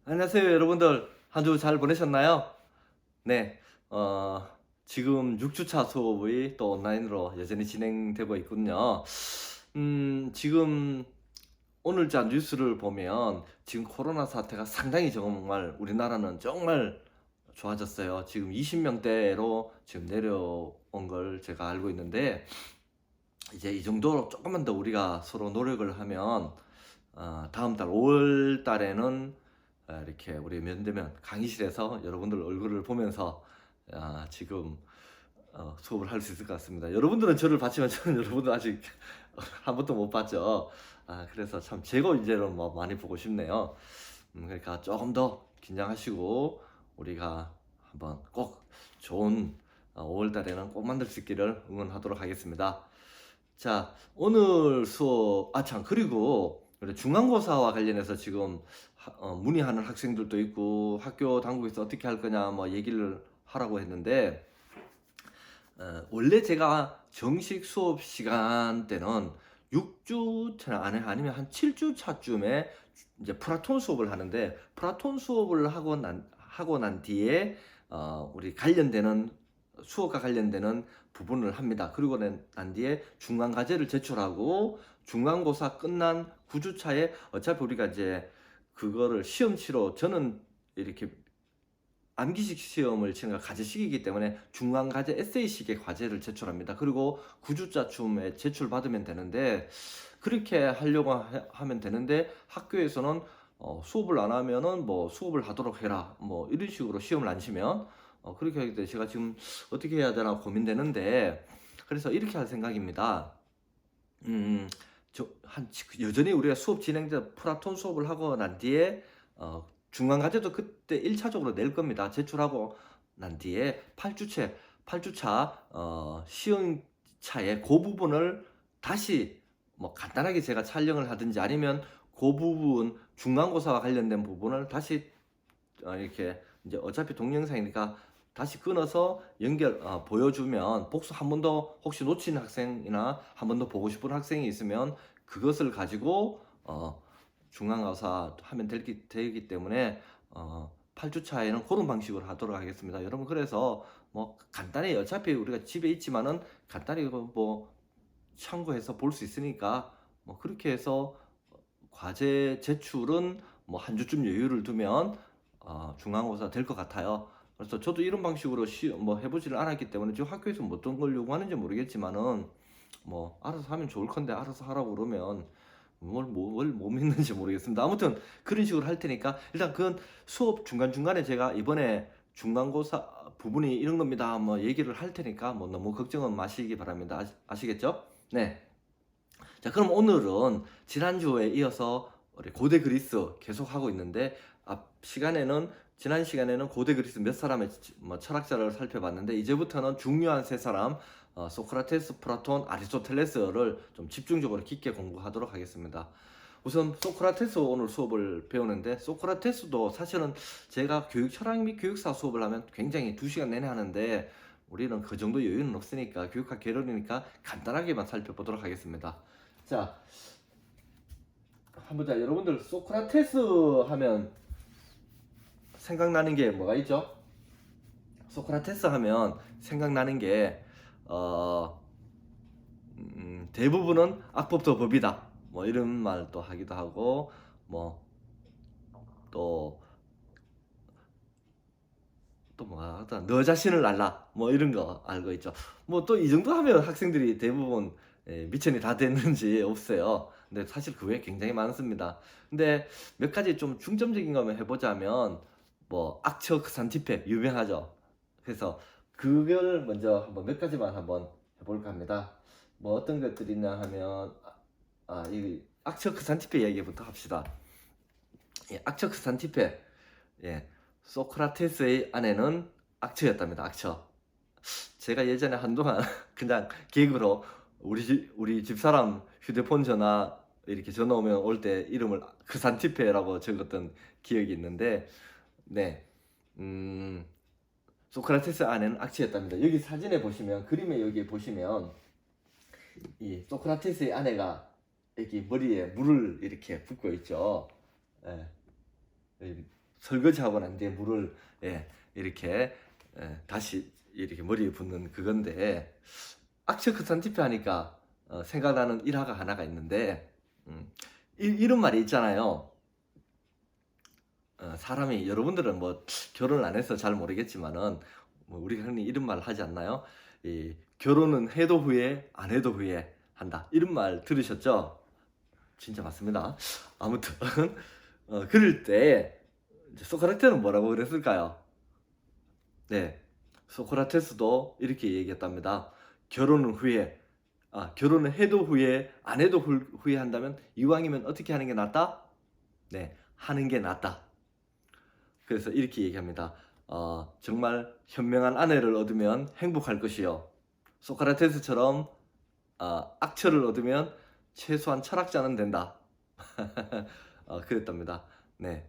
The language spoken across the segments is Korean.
안녕하세요, 여러분들. 한 주 잘 보내셨나요? 네, 어, 지금 6주차 수업이 또 온라인으로 여전히 진행되고 있군요. 지금 오늘자 뉴스를 보면 지금 코로나 사태가 상당히 정말 우리나라는 정말 좋아졌어요. 지금 20명대로 지금 내려온 걸 제가 알고 있는데, 이제 이 정도로 조금만 더 우리가 서로 노력을 하면 다음 달 5월 달에는 이렇게 우리 면대면 강의실에서 여러분들 얼굴을 보면서 지금 수업을 할 수 있을 것 같습니다. 여러분들은 저를 봤지만 저는 여러분들 아직 한 번도 못 봤죠. 그래서 참 제거 이제는 뭐 많이 보고 싶네요. 그러니까 조금 더 긴장하시고 우리가 한번 꼭 좋은 5월 달에는 꼭 만들 수 있기를 응원하도록 하겠습니다. 자, 오늘 수업, 참, 그리고 우리 중간고사와 관련해서 지금 문의하는 학생들도 있고 학교 당국에서 어떻게 할 거냐 뭐 얘기를 하라고 했는데, 원래 제가 정식 수업 시간 때는 6주 차 안에 아니면 한 7주 차쯤에 이제 플라톤 수업을 하는데, 플라톤 수업을 하고 난 뒤에 우리 관련되는 수업과 관련되는 부분을 합니다. 그리고 난 뒤에 중간 과제를 제출하고 중간고사 끝난 9주 차에 어차피 우리가 이제 그거를 시험 치러, 저는 이렇게 암기식 시험을 치는 걸 과제식이기 때문에 중간 과제 에세이식의 과제를 제출합니다. 그리고 9주차쯤에 제출받으면 되는데, 그렇게 하려고 하면 되는데 학교에서는 수업을 안 하면은 뭐 수업을 하도록 해라 뭐 이런 식으로 시험을 안 치면 그렇게 하기 때문에 제가 지금 어떻게 해야 되나 고민되는데, 그래서 이렇게 할 생각입니다. 음, 여전히 우리가 수업 진행자 플라톤 수업을 하고 난 뒤에 중간 과제도 그때 1차적으로 낼 겁니다. 제출하고 난 뒤에 8주차 시험차에 그 부분을 다시 뭐 간단하게 제가 촬영을 하든지, 아니면 그 부분 중간고사와 관련된 부분을 다시 이렇게 이제 어차피 동영상이니까 다시 끊어서 보여주면, 복수 한 번 더 혹시 놓친 학생이나 한 번 더 보고 싶은 학생이 있으면 그것을 가지고 중간고사 하면 되기 때문에 8주차에는 그런 방식으로 하도록 하겠습니다. 여러분, 그래서 뭐 간단히 어차피 우리가 집에 있지만은 간단히 뭐 참고해서 볼 수 있으니까 뭐 그렇게 해서 과제 제출은 뭐 한 주쯤 여유를 두면 중간고사 될 것 같아요. 그래서 저도 이런 방식으로 뭐 해보지를 않았기 때문에 지금 학교에서 뭐 어떤 걸 요구하는지 모르겠지만은 뭐 알아서 하면 좋을 건데 알아서 하라고 그러면 뭘 못 믿는지 모르겠습니다. 아무튼 그런 식으로 할 테니까 일단 그건 수업 중간중간에 제가 이번에 중간고사 부분이 이런 겁니다 뭐 얘기를 할 테니까 뭐 너무 걱정은 마시기 바랍니다. 아시겠죠? 네. 자, 그럼 오늘은 지난주에 이어서 우리 고대 그리스 계속 하고 있는데, 지난 시간에는 고대 그리스 몇 사람의 뭐 철학자를 살펴봤는데, 이제부터는 중요한 세 사람, 소크라테스, 플라톤, 아리스토텔레스를 좀 집중적으로 깊게 공부하도록 하겠습니다. 우선 소크라테스 오늘 수업을 배우는데, 소크라테스도 사실은 제가 철학 및 교육사 수업을 하면 굉장히 2시간 내내 하는데, 우리는 그 정도 여유는 없으니까 교육학 개론이니까 간단하게만 살펴보도록 하겠습니다. 자, 한번 여러분들 소크라테스 하면 생각나는 게 뭐가 있죠? 소크라테스 하면 생각나는 게 대부분은 악법도 법이다 뭐 이런 말도 하기도 하고, 뭐 또 뭐가 너 자신을 알라 뭐 이런 거 알고 있죠. 뭐 또 이 정도 하면 학생들이 대부분 미천이 다 됐는지 없어요. 근데 사실 그 외에 굉장히 많습니다. 근데 몇 가지 좀 중점적인 거만 해보자면, 뭐 악처 산티페 유명하죠. 그래서 그걸 먼저 한번 몇 가지만 한번 해볼까 합니다. 뭐 어떤 것들이 있냐 하면, 이 악처 산티페 얘기부터 합시다. 악처 산티페, 예, 소크라테스의 아내는 악처였답니다. 악처. 제가 예전에 한동안 그냥 개그로 우리 집사람 휴대폰 전화 이렇게 전화 오면 올 때 이름을 크산티페라고 적었던 기억이 있는데, 네, 음, 소크라테스 아내는 악취였답니다. 여기 사진에 보시면, 그림에 여기 보시면 이 소크라테스의 아내가 여기 머리에 물을 이렇게 붓고 있죠. 예, 설거지하고 난 뒤에 물을 이렇게 다시 이렇게 머리에 붓는 그건데, 악처크산티페 하니까 생각나는 일화가 하나가 있는데, 이런 말이 있잖아요. 사람이, 여러분들은 뭐 결혼을 안 해서 잘 모르겠지만은 뭐 우리가 흔히 이런 말 하지 않나요? 이 결혼은 해도 후회, 안 해도 후회 한다, 이런 말 들으셨죠? 진짜 맞습니다. 아무튼 그럴 때 이제 소크라테스는 뭐라고 그랬을까요? 네, 소크라테스도 이렇게 얘기했답니다. 결혼은 후회, 결혼을 해도 후회, 안 해도 후회한다면 이왕이면 어떻게 하는 게 낫다? 네, 하는 게 낫다. 그래서 이렇게 얘기합니다. 정말 현명한 아내를 얻으면 행복할 것이요, 소크라테스처럼 악처를 얻으면 최소한 철학자는 된다. 그랬답니다. 네,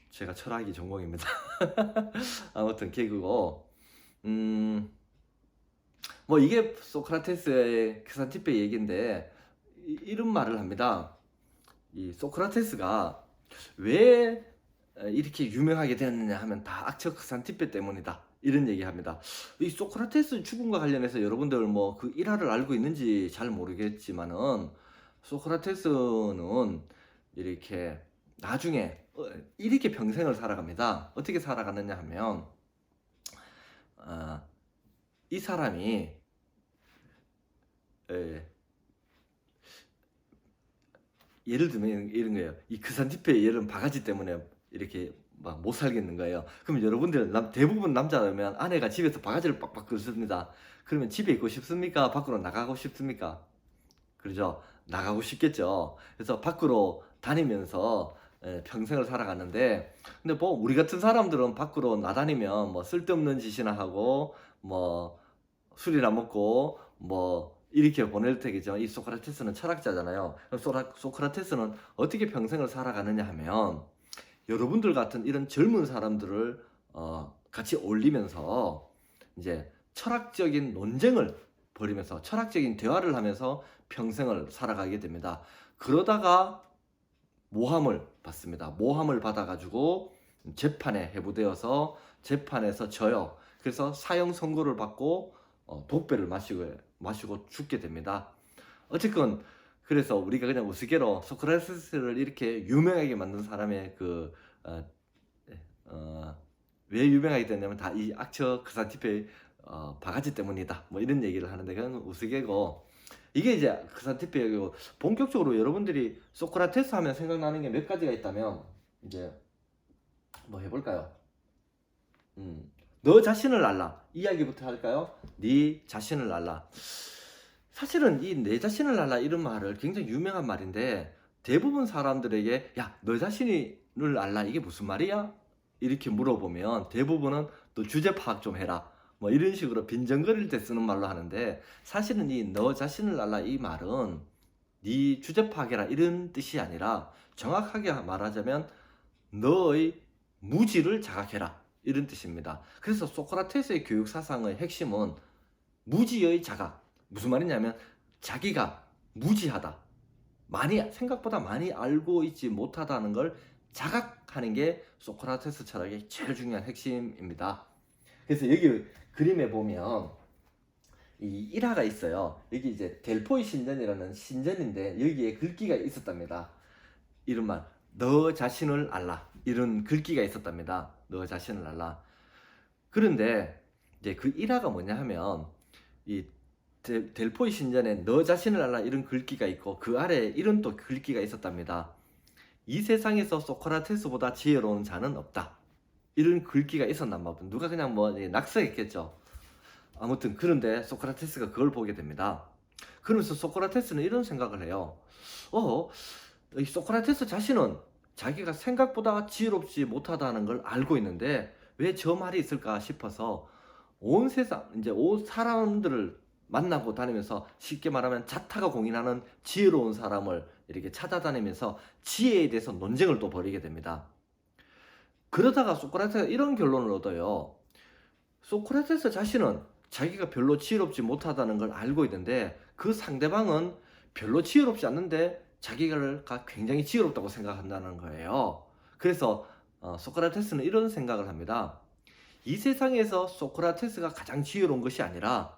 제가 철학이 전공입니다. 아무튼 개그고, 뭐 이게 소크라테스의 크산티페 얘기인데, 이런 말을 합니다. 이 소크라테스가 왜 이렇게 유명하게 되었느냐 하면 다 악처 크산티페 때문이다, 이런 얘기합니다. 이 소크라테스 죽음과 관련해서 여러분들 뭐 그 일화를 알고 있는지 잘 모르겠지만은, 소크라테스는 이렇게 나중에 이렇게 평생을 살아갑니다. 어떻게 살아가느냐 하면, 이 사람이 예를 들면 이런 거예요. 이 크산티페 예를 바가지 때문에 이렇게 막 못 살겠는 거예요. 그럼 여러분들 대부분 남자라면 아내가 집에서 바가지를 빡빡 긁습니다. 그러면 집에 있고 싶습니까? 밖으로 나가고 싶습니까? 그러죠. 나가고 싶겠죠. 그래서 밖으로 다니면서 평생을 살아가는데, 근데 뭐 우리 같은 사람들은 밖으로 나다니면 뭐 쓸데없는 짓이나 하고 뭐 술이나 먹고 뭐 이렇게 보낼 테겠죠. 이 소크라테스는 철학자잖아요. 소크라테스는 어떻게 평생을 살아가느냐 하면, 여러분들 같은 이런 젊은 사람들을 같이 어울리면서 이제 철학적인 논쟁을 벌이면서 철학적인 대화를 하면서 평생을 살아가게 됩니다. 그러다가 모함을 받습니다. 모함을 받아가지고 재판에 회부되어서 재판에서 져요. 그래서 사형 선고를 받고 독배를 마시고 죽게 됩니다. 어쨌건 그래서 우리가 그냥 우스개로 소크라테스를 이렇게 유명하게 만든 사람의 왜 유명하게 됐냐면 다 이 악처 크산티페 바가지 때문이다, 뭐 이런 얘기를 하는데, 그건 우스개고, 이게 이제 크산티페고, 본격적으로 여러분들이 소크라테스 하면 생각나는 게 몇 가지가 있다면, 이제 뭐 해볼까요? 너 자신을 알라, 이야기부터 할까요? 네 자신을 알라. 사실은 이 내 자신을 알라 이런 말을 굉장히 유명한 말인데, 대부분 사람들에게 야, 너 자신을 알라 이게 무슨 말이야? 이렇게 물어보면 대부분은 너 주제 파악 좀 해라, 뭐 이런 식으로 빈정거릴 때 쓰는 말로 하는데, 사실은 이 너 자신을 알라 이 말은 네 주제 파악해라 이런 뜻이 아니라, 정확하게 말하자면 너의 무지를 자각해라, 이런 뜻입니다. 그래서 소크라테스의 교육 사상의 핵심은 무지의 자각. 무슨 말이냐면 자기가 무지하다, 생각보다 많이 알고 있지 못하다는 걸 자각하는 게 소크라테스 철학의 제일 중요한 핵심입니다. 그래서 여기 그림에 보면 이 일화가 있어요. 여기 이제 델포이 신전이라는 신전인데, 여기에 글귀가 있었답니다. 이런 말, 너 자신을 알라, 이런 글귀가 있었답니다. 너 자신을 알라. 그런데 이제 그 일화가 뭐냐 하면, 이 델포이 신전에 너 자신을 알라 이런 글귀가 있고, 그 아래에 이런 또 글귀가 있었답니다. 이 세상에서 소크라테스보다 지혜로운 자는 없다, 이런 글귀가 있었나 봐. 누가 그냥 뭐 낙서했겠죠. 아무튼 그런데 소크라테스가 그걸 보게 됩니다. 그러면서 소크라테스는 이런 생각을 해요. 이 소크라테스 자신은 자기가 생각보다 지혜롭지 못하다는 걸 알고 있는데 왜 저 말이 있을까 싶어서, 온 세상 이제 온 사람들을 만나고 다니면서, 쉽게 말하면 자타가 공인하는 지혜로운 사람을 이렇게 찾아다니면서 지혜에 대해서 논쟁을 또 벌이게 됩니다. 그러다가 소크라테스가 이런 결론을 얻어요. 소크라테스 자신은 자기가 별로 지혜롭지 못하다는 걸 알고 있는데, 그 상대방은 별로 지혜롭지 않는데 자기가 굉장히 지혜롭다고 생각한다는 거예요. 그래서 소크라테스는 이런 생각을 합니다. 이 세상에서 소크라테스가 가장 지혜로운 것이 아니라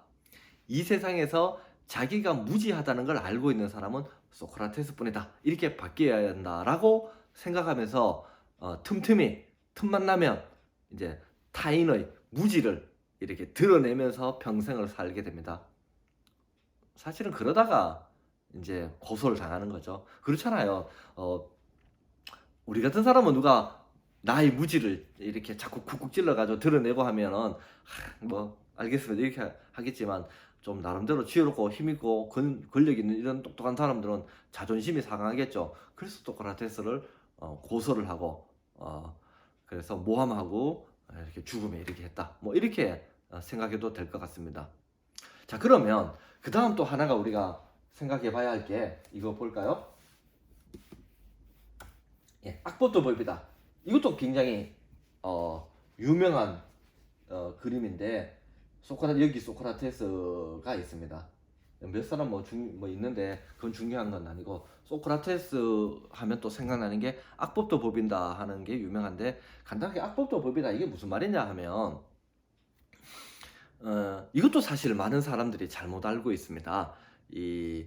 이 세상에서 자기가 무지하다는 걸 알고 있는 사람은 소크라테스 뿐이다. 이렇게 바뀌어야 한다라고 생각하면서 틈틈이 틈만 나면 이제 타인의 무지를 이렇게 드러내면서 평생을 살게 됩니다. 사실은 그러다가 이제 고소를 당하는 거죠. 그렇잖아요. 우리 같은 사람은 누가 나의 무지를 이렇게 자꾸 쿡쿡 찔러가지고 드러내고 하면은 뭐 알겠습니다 이렇게 하겠지만, 좀 나름대로 지혜롭고 힘있고 권력 있는 이런 똑똑한 사람들은 자존심이 상하겠죠. 그래서 소크라테스를 고소를 하고 그래서 모함하고 이렇게 죽음에 이르게 했다. 뭐 이렇게 생각해도 될 것 같습니다. 자, 그러면 그 다음 또 하나가 우리가 생각해 봐야 할 게 이거 볼까요? 예, 악법도 법이다. 이것도 굉장히 유명한 그림인데, 여기 소크라테스가 있습니다. 몇 사람 뭐 있는데 그건 중요한 건 아니고, 소크라테스 하면 또 생각나는 게 악법도 법인다 하는 게 유명한데, 간단하게 악법도 법이다 이게 무슨 말이냐 하면 이것도 사실 많은 사람들이 잘못 알고 있습니다. 이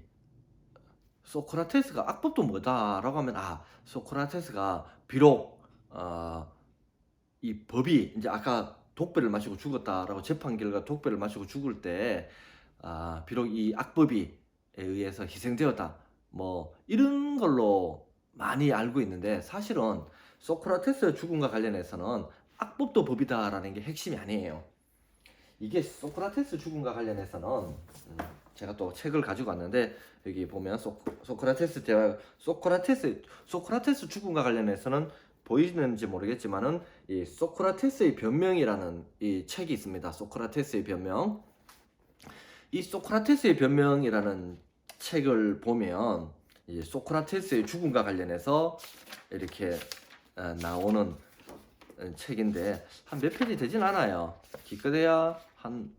소크라테스가 악법도 뭐다라고 하면, 소크라테스가 비록 이 법이 이제 아까 독배를 마시고 죽었다라고 재판 결과 독배를 마시고 죽을 때 비록 이 악법이 의해서 희생되었다 뭐 이런 걸로 많이 알고 있는데, 사실은 소크라테스의 죽음과 관련해서는 악법도 법이다라는 게 핵심이 아니에요. 이게 소크라테스 죽음과 관련해서는 제가 또 책을 가지고 왔는데, 여기 보면 소크라테스 대화, 소크라테스 죽음과 관련해서는 보이는지 모르겠지만은 이 소크라테스의 변명이라는 이 책이 있습니다. 소크라테스의 변명. 이 소크라테스의 변명이라는 책을 보면 이 소크라테스의 죽음과 관련해서 이렇게 나오는 책인데, 한 몇 페이지 되진 않아요. 기껏해야 한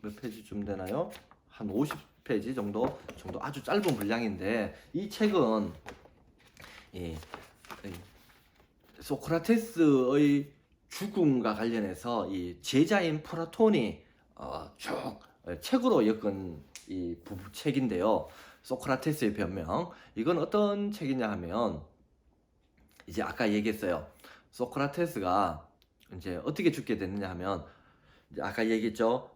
몇 페이지쯤 되나요? 한 50페이지 정도 아주 짧은 분량인데, 이 책은 이 소크라테스의 죽음과 관련해서 이 제자인 플라톤이 쭉 책으로 엮은 이 책인데요. 소크라테스의 변명. 이건 어떤 책이냐 하면, 이제 아까 얘기했어요. 소크라테스가 이제 어떻게 죽게 됐느냐 하면, 이제 아까 얘기했죠.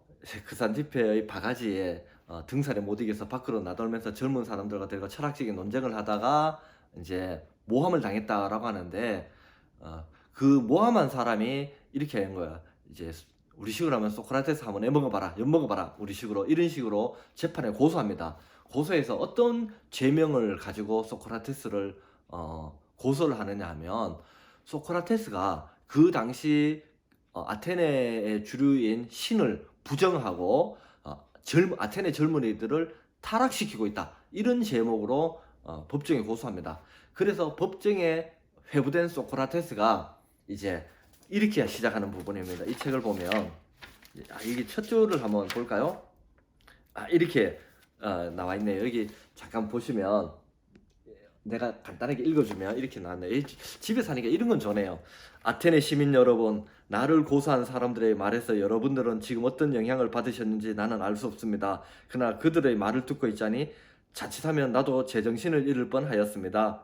크산티페의 바가지에 등살에 못 이겨서 밖으로 나돌면서 젊은 사람들과 대거 철학적인 논쟁을 하다가 이제 모함을 당했다라고 하는데, 그 모함한 사람이 이렇게 한 거야. 이제 우리식으로 하면 소크라테스 한번 해먹어봐라, 엿먹어봐라, 우리식으로 이런 식으로 재판에 고소합니다. 고소해서 어떤 죄명을 가지고 소크라테스를 고소를 하느냐 하면, 소크라테스가 그 당시 아테네의 주류인 신을 부정하고 아테네 젊은이들을 타락시키고 있다, 이런 제목으로 법정에 고소합니다. 그래서 법정에 회부된 소크라테스가 이제 이렇게 시작하는 부분입니다. 이 책을 보면 이게 첫 줄을 한번 볼까요? 이렇게 나와 있네요. 여기 잠깐 보시면 내가 간단하게 읽어주면 이렇게 나왔네요. 집에 사니까 이런 건 좋네요. 아테네 시민 여러분, 나를 고소한 사람들의 말에서 여러분들은 지금 어떤 영향을 받으셨는지 나는 알 수 없습니다. 그러나 그들의 말을 듣고 있자니 자칫하면 나도 제정신을 잃을 뻔하였습니다.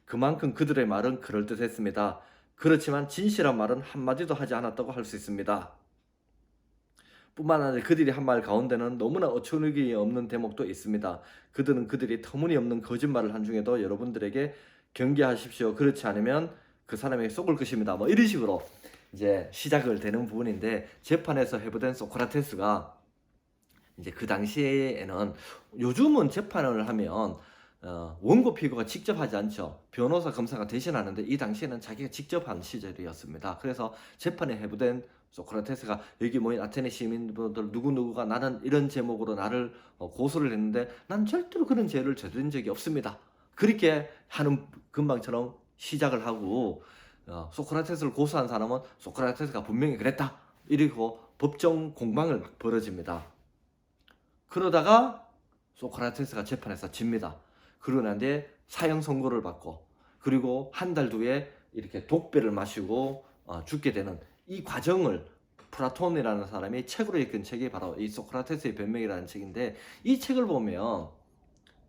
그만큼 그들의 말은 그럴듯했습니다. 그렇지만 진실한 말은 한마디도 하지 않았다고 할 수 있습니다. 뿐만 아니라 그들이 한 말 가운데는 너무나 어처구니 없는 대목도 있습니다. 그들은 그들이 터무니없는 거짓말을 한 중에도 여러분들에게 경계하십시오. 그렇지 않으면 그 사람에게 속을 것입니다. 뭐 이런 식으로 이제 시작을 되는 부분인데, 재판에서 회부된 소크라테스가 이제 그 당시에는, 요즘은 재판을 하면 원고 피고가 직접 하지 않죠. 변호사 검사가 대신하는데, 이 당시에는 자기가 직접 한 시절이었습니다. 그래서 재판에 회부된 소크라테스가 여기 모인 아테네 시민분들 누구누구가 나는 이런 제목으로 나를 고소를 했는데 난 절대로 그런 죄를 저지른 적이 없습니다. 그렇게 하는 금방처럼 시작을 하고, 소크라테스를 고소한 사람은 소크라테스가 분명히 그랬다, 이러고 법정 공방을 막 벌어집니다. 그러다가 소크라테스가 재판에서 집니다. 그러고 난 뒤에 사형 선고를 받고, 그리고 한 달 뒤에 이렇게 독배를 마시고 죽게 되는 이 과정을 플라톤이라는 사람이 책으로 읽은 책이 바로 이 소크라테스의 변명이라는 책인데, 이 책을 보면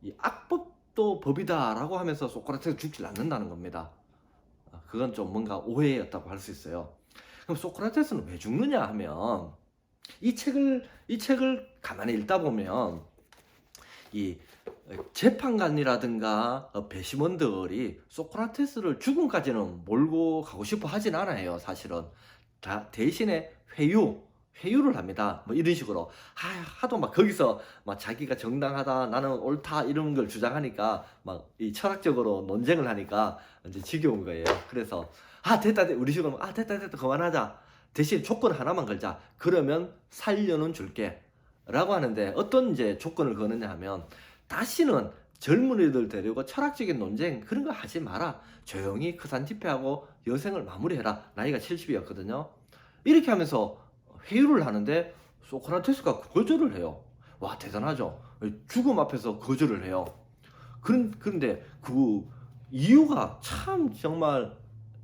이 악법도 법이다라고 하면서 소크라테스 죽지 않는다는 겁니다. 그건 좀 뭔가 오해였다고 할 수 있어요. 그럼 소크라테스는 왜 죽느냐 하면, 이 책을 가만히 읽다 보면 이 재판관이라든가 배심원들이 소크라테스를 죽음까지는 몰고 가고 싶어 하진 않아요. 사실은 대신에 회유를 합니다. 뭐 이런 식으로 하도 막 거기서 막 자기가 정당하다, 나는 옳다, 이런 걸 주장하니까 막 이 철학적으로 논쟁을 하니까 이제 지겨운 거예요. 그래서 됐다, 우리 식으로 됐다 그만하자, 대신 조건 하나만 걸자, 그러면 살려는 줄게 라고 하는데, 어떤 이제 조건을 거느냐 하면, 다시는 젊은이들 데리고 철학적인 논쟁 그런 거 하지 마라, 조용히 크산 집회하고 여생을 마무리해라. 나이가 70이었거든요 이렇게 하면서 회유를 하는데, 소크라테스가 거절을 해요. 와, 대단하죠. 죽음 앞에서 거절을 해요. 그런데 그 이유가 참 정말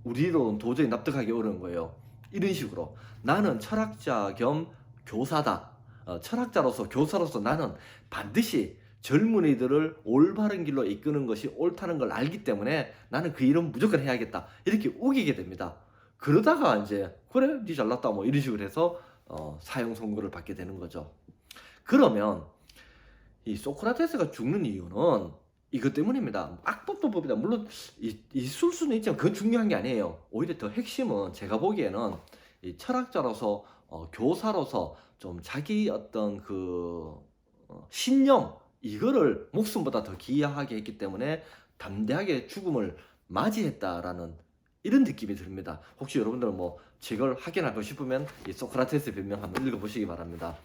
우리로는 도저히 납득하기 어려운 거예요. 이런 식으로, 나는 철학자 겸 교사다. 철학자로서, 교사로서 나는 반드시 젊은이들을 올바른 길로 이끄는 것이 옳다는 걸 알기 때문에 나는 그 일은 무조건 해야겠다, 이렇게 우기게 됩니다. 그러다가 이제 그래, 니 잘났다, 뭐 이런 식으로 해서 사형 선고를 받게 되는 거죠. 그러면 이 소크라테스가 죽는 이유는 이것 때문입니다. 악법도 법이다. 물론 있을 수는 있지만 그건 중요한 게 아니에요. 오히려 더 핵심은 제가 보기에는 이 철학자로서, 교사로서 좀 자기 어떤 그 신념, 이거를 목숨보다 더 귀하게 했기 때문에 담대하게 죽음을 맞이했다라는 이런 느낌이 듭니다. 혹시 여러분들은 뭐 제걸 확인하고 싶으면 이 소크라테스 변명 한번 읽어보시기 바랍니다.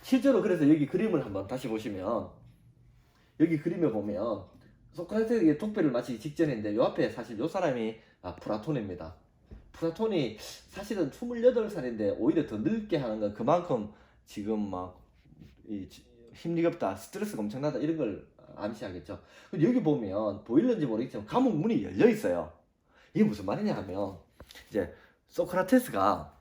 실제로 그래서 여기 그림을 한번 다시 보시면, 여기 그림을 보면 소크라테스의 독배를 마치기 직전인데, 요 앞에 사실 요 사람이 플라톤입니다. 플라톤이 사실은 28살인데 오히려 더 늙게 하는 건 그만큼 지금 막 힘리가 없다, 스트레스가 엄청나다, 이런 걸 암시하겠죠. 여기 보면 보일는지 모르겠지만 감옥 문이 열려 있어요. 이게 무슨 말이냐 하면, 이제 소크라테스가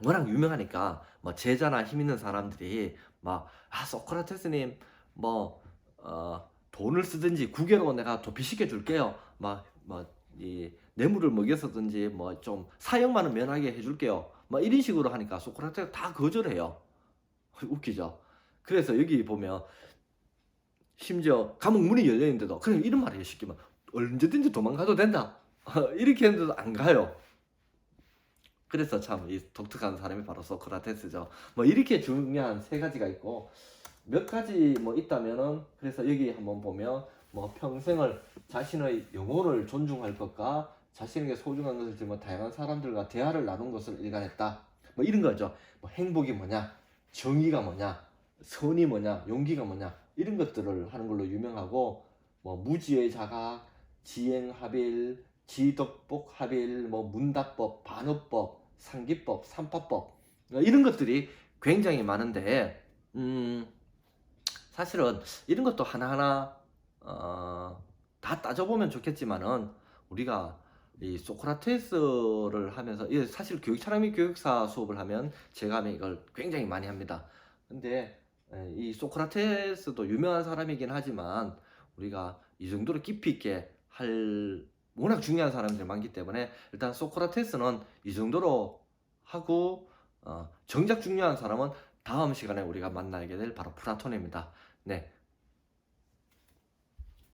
워낙 유명하니까 뭐 제자나 힘 있는 사람들이 막 소크라테스님 뭐 돈을 쓰든지 국외로 내가 도피시켜 줄게요, 이 뇌물을 먹여서든지 뭐 좀 사형만은 면하게 해줄게요, 막 이런 식으로 하니까 소크라테스가 다 거절해요. 웃기죠. 그래서 여기 보면 심지어 감옥 문이 열려 있는데도 그냥 이런 말을 시키면 언제든지 도망가도 된다, 이렇게 했는데도 안 가요. 그래서 참 이 독특한 사람이 바로 소크라테스죠. 뭐 이렇게 중요한 세 가지가 있고, 몇 가지 뭐 있다면은, 그래서 여기 한번 보면 뭐 평생을 자신의 영혼을 존중할 것과 자신에게 소중한 것을 지금 다양한 사람들과 대화를 나눈 것을 일관했다, 뭐 이런 거죠. 뭐 행복이 뭐냐, 정의가 뭐냐, 선이 뭐냐, 용기가 뭐냐, 이런 것들을 하는 걸로 유명하고, 뭐 무지의 자각, 지행합일, 지덕복합일, 뭐 문답법, 반어법, 상기법, 삼파법, 이런 것들이 굉장히 많은데, 사실은 이런 것도 하나하나 다 따져보면 좋겠지만은, 우리가 이 소크라테스를 하면서, 사실 교육차량및 교육사 수업을 하면 제가 이걸 굉장히 많이 합니다. 근데 이 소크라테스도 유명한 사람이긴 하지만 우리가 이 정도로 깊이 있게 할 워낙 중요한 사람들이 많기 때문에, 일단 소크라테스는 이 정도로 하고, 정작 중요한 사람은 다음 시간에 우리가 만나게 될 바로 플라톤입니다. 네,